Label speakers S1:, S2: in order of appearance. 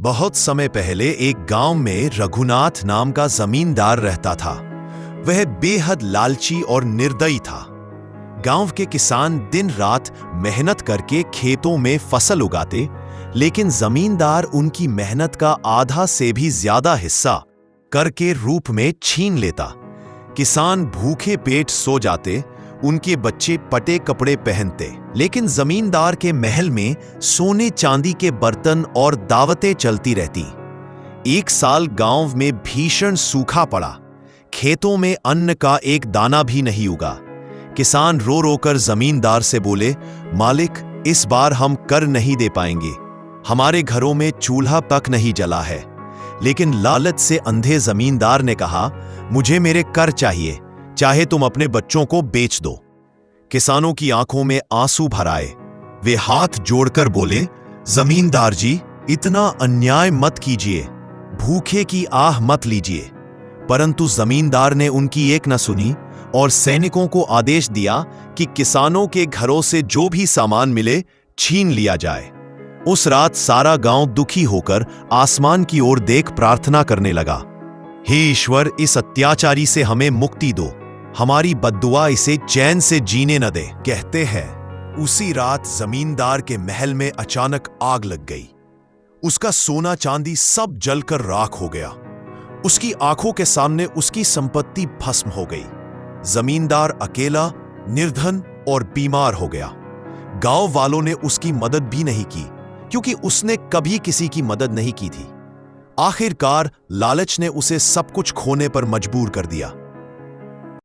S1: बहुत समय पहले एक गांव में रघुनाथ नाम का जमींदार रहता था। वह बेहद लालची और निर्दयी था। गांव के किसान दिन रात मेहनत करके खेतों में फसल उगाते, लेकिन जमींदार उनकी मेहनत का आधा से भी ज्यादा हिस्सा कर के रूप में छीन लेता। किसान भूखे पेट सो जाते, उनके बच्चे पटे कपड़े पहनते, लेकिन जमींदार के महल में सोने चांदी के बर्तन और दावतें चलती रहती। एक साल गांव में भीषण सूखा पड़ा। खेतों में अन्न का एक दाना भी नहीं उगा। किसान रो रो कर जमींदार से बोले, मालिक, इस बार हम कर नहीं दे पाएंगे। हमारे घरों में चूल्हा तक नहीं जला है। लेकिन लालच से अंधे जमींदार ने कहा, मुझे मेरे कर चाहिए, चाहे तुम अपने बच्चों को बेच दो। किसानों की आंखों में आंसू भर आए। वे हाथ जोड़कर बोले, जमींदार जी, इतना अन्याय मत कीजिए, भूखे की आह मत लीजिए। परंतु जमींदार ने उनकी एक न सुनी और सैनिकों को आदेश दिया कि किसानों के घरों से जो भी सामान मिले छीन लिया जाए। उस रात सारा गांव दुखी होकर आसमान की ओर देख प्रार्थना करने लगा, हे ईश्वर, इस अत्याचारी से हमें मुक्ति दो, हमारी बद्दुआ इसे चैन से जीने न दे। कहते हैं उसी रात जमींदार के महल में अचानक आग लग गई। उसका सोना चांदी सब जलकर राख हो गया। उसकी आंखों के सामने उसकी संपत्ति भस्म हो गई। जमींदार अकेला, निर्धन और बीमार हो गया। गांव वालों ने उसकी मदद भी नहीं की, क्योंकि उसने कभी किसी की मदद नहीं की थी। आखिरकार लालच ने उसे सब कुछ खोने पर मजबूर कर दिया।